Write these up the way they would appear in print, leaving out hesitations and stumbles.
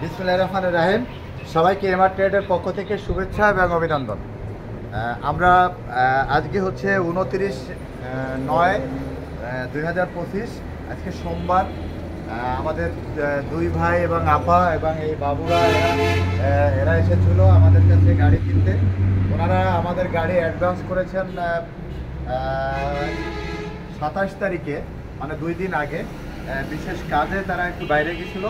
বিসমিল্লাহির রহমানির রহিম। সবাইকে এমআর ট্রেডের পক্ষ থেকে শুভেচ্ছা এবং অভিনন্দন। আমরা আজকে হচ্ছে 29/9/2025, আজকে সোমবার। আমাদের দুই ভাই এবং আপা এবং এই বাবুরা এরা এসেছিল আমাদের কাছে গাড়ি কিনতে। ওনারা আমাদের গাড়ি অ্যাডভান্স করেছেন 27 তারিখে, মানে 2 দিন আগে। বিশেষ কাজে তারা একটু বাইরে গেছিল,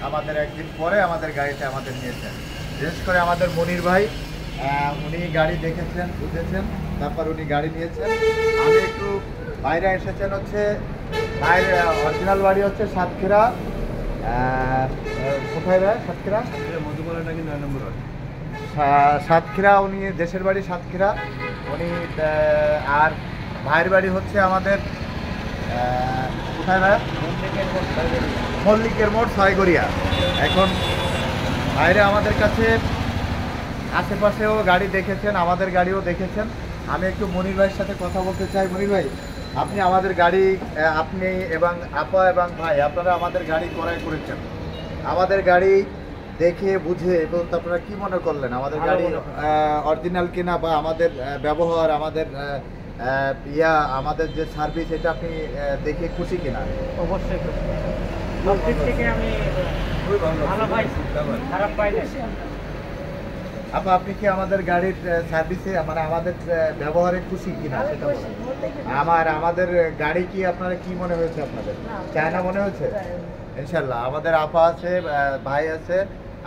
আমাদের একদিন পরে আমাদের গাড়িটা আমাদের নিয়েছেন। বিশেষ করে আমাদের মনির ভাই, উনি গাড়ি দেখেছেন, বুঝেছেন, তারপর উনি গাড়ি নিয়েছেন। আমি একটু বাইরে এসেছেন হচ্ছে, বাইরে অরিজিনাল বাড়ি হচ্ছে সাতক্ষীরা। কোথায় ভাই? সাতক্ষীরা মধুমালা নাকি 9 নম্বর ওয়ার্ড। সাতক্ষীরা, উনি দেশের বাড়ি সাতক্ষীরা উনি। আর ভাইয়ের বাড়ি হচ্ছে আমাদের কোথায় ভাই? মল্লিকের মোড়, ছয়গড়িয়া। এখন বাইরে আমাদের কাছে আশেপাশেও গাড়ি দেখেছেন, আমাদের গাড়িও দেখেছেন। আমি একটু মনির ভাইয়ের সাথে কথা বলতে চাই। মনির ভাই, আপনি আমাদের গাড়ি, আপনি এবং আপা এবং ভাই, আপনারা আমাদের গাড়ি ক্রয় করেছেন। আমাদের গাড়ি দেখে বুঝে এবং আপনারা কি মনে করলেন? আমাদের গাড়ি অরিজিনাল কিনা বা আমাদের ব্যবহার, আমাদের আমাদের যে সার্ভিস, এটা আপনি দেখে খুশি কিনা? অবশ্যই থেকে আমি ভালো পাইছি, খারাপ পাই না। আপনি কি আমাদের গাড়ির সার্ভিসে, মানে আমাদের ব্যবহারে খুশি কিনা সেটা বলেন। আমাদের গাড়ি কি আপনারা কি মনে হয়েছে? আপনাদের চায়না মনে হয়েছে? ইনশাল্লাহ। আমাদের আপা আছে, ভাই আছে,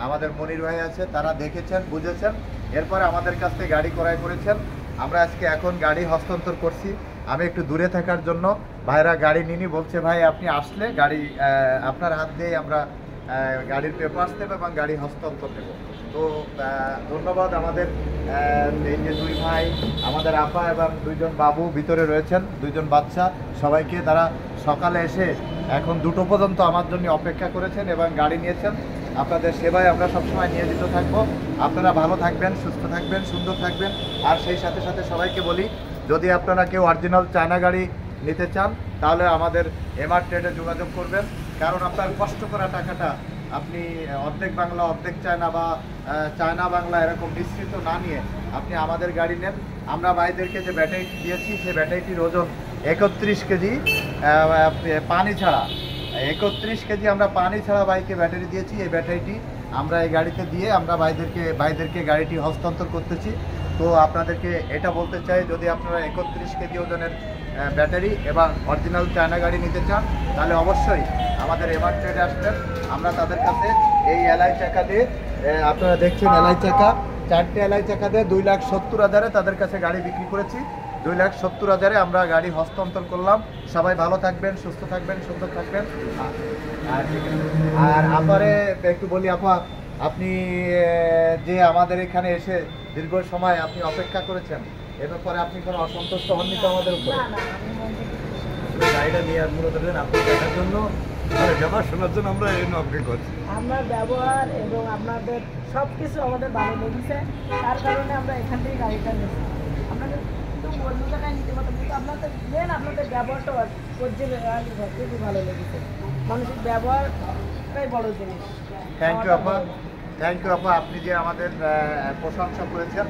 আমাদের মনির ভাই আছে, তারা দেখেছেন, বুঝেছেন, এরপরে আমাদের কাছ থেকে গাড়ি ক্রয় করেছেন। আমরা আজকে এখন গাড়ি হস্তান্তর করছি। আমি একটু দূরে থাকার জন্য ভাইরা গাড়ি নিনি বলছে, ভাই আপনি আসলে গাড়ি আপনার হাত দিয়ে আমরা গাড়ির পেপারস নেব এবং গাড়ি হস্তান্তর নেব। তো ধন্যবাদ। আমাদের এই যে দুই ভাই, আমাদের আপা এবং 2জন বাবু ভিতরে রয়েছেন, 2জন বাচ্চা, সবাইকে তারা সকালে এসে এখন 2টো পর্যন্ত আমার জন্য অপেক্ষা করেছেন এবং গাড়ি নিয়েছেন। আপনাদের সেবায় আমরা সবসময় নিয়োজিত থাকবো। আপনারা ভালো থাকবেন, সুস্থ থাকবেন, সুন্দর থাকবেন। আর সেই সাথে সাথে সবাইকে বলি, যদি আপনারা কেউ অরিজিনাল চায়না গাড়ি নিতে চান তাহলে আমাদের এমআর ট্রেডে যোগাযোগ করবেন। কারণ আপনার কষ্ট করা টাকাটা আপনি অর্ধেক বাংলা অর্ধেক চায়না বা চায়না বাংলা এরকম মিশ্রিত না নিয়ে আপনি আমাদের গাড়ি নেন। আমরা ভাইদেরকে যে ব্যাটারিটি দিয়েছি, সেই ব্যাটারিটির ওজন 31 কেজি পানি ছাড়া। 31 কেজি আমরা পানি ছাড়া বাইকে ব্যাটারি দিয়েছি। এই ব্যাটারিটি আমরা এই গাড়িতে দিয়ে আমরা ভাইদেরকে গাড়িটি হস্তান্তর করতেছি। তো আপনাদেরকে এটা বলতে চাই, যদি আপনারা 31 কেজি ওজনের ব্যাটারি এবং অরিজিনাল চায়না গাড়ি নিতে চান তাহলে অবশ্যই আমাদের এমআর ট্রেডে আসবেন। আমরা তাদের কাছে এই এলআই চাকা দিয়ে, আপনারা দেখছেন এলআই চাকা, 4টে এলআই চাকা দিয়ে 2,70,000-এ তাদের কাছে গাড়ি বিক্রি করেছি। 2,70,000-এ আমরা গাড়ি হস্তান্তর করলাম। সবাই ভালো থাকবেন, সুস্থ থাকবেন, সুন্দর থাকবেন। আর আপারে একটু বলি, আপা আপনি যে আমাদের এখানে এসে দীর্ঘ সময় আপনি অপেক্ষা করেছেন, এ ব্যাপারে আপনি কোনো অসন্তুষ্ট হননি তো আমাদের উপরে? গাড়িটা নিয়ে মূলত আপনি দেখার জন্য, ব্যবহার শোনার জন্য আমরা এই অপেক্ষা করছি। আপনার ব্যবহার এবং আপনাদের সব কিছু আমাদের ভালো লেগেছে, তার কারণে আমরা এখান থেকে গাড়িটা নিয়েছি। আপনাদের কিন্তু অন্য জায়গায় নিতে পারতাম, কিন্তু আপনাদের আপনাদের ব্যবহারটা খুবই ভালো লেগেছে। মানুষের ব্যবহারটাই বড় জিনিস। থ্যাংক ইউ আপা, থ্যাংক ইউ আপা। আপনি যে আমাদের প্রশংসা করেছেন,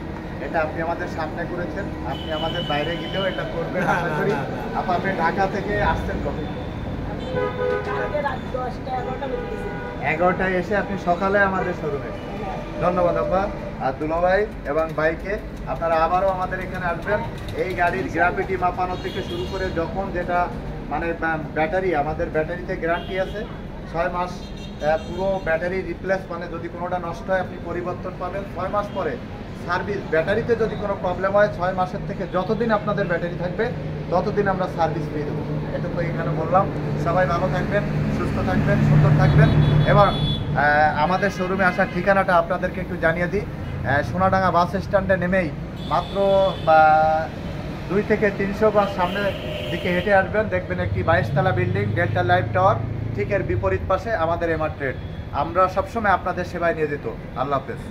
এটা আপনি আমাদের সামনে করেছেন। আপনি আমাদের বাইরে গেলেও এটা করবেন আশা করি। আপা, আপনি ঢাকা থেকে আসছেন কবে? 11টায় এসে আপনি সকালে আমাদের শোরুমে। ধন্যবাদ আপা। আর দুলা ভাই এবং ভাইকে, আপনারা আবারও আমাদের এখানে আসবেন। এই গাড়ির গ্রাভিটি মাপানো থেকে শুরু করে যখন যেটা, মানে ব্যাটারি, আমাদের ব্যাটারিতে গ্যারান্টি আছে 6 মাস। পুরো ব্যাটারি রিপ্লেস, মানে যদি কোনোটা নষ্ট হয় আপনি পরিবর্তন পাবেন 6 মাস পরে। সার্ভিস, ব্যাটারিতে যদি কোনো প্রবলেম হয় 6 মাসের থেকে যতদিন আপনাদের ব্যাটারি থাকবে ততদিন আমরা সার্ভিস পেয়ে দেবো। এটুকু এখানে বললাম। সবাই ভালো থাকবেন, সুস্থ থাকবেন, সুন্দর থাকবেন। এবং আমাদের শোরুমে আসার ঠিকানাটা আপনাদেরকে একটু জানিয়ে দিই। সোনাডাঙ্গা বাস স্ট্যান্ডে নেমেই মাত্র 2 থেকে 300 গজ সামনের দিকে হেঁটে আসবেন, দেখবেন একটি 22 তলা বিল্ডিং, ডেল্টা লাইফ টাওয়ার, ঠিক এর বিপরীত পাশে আমাদের এমআর ট্রেড। আমরা সবসময় আপনাদের সেবায় নিয়োজিত। আল্লাহ হাফেজ।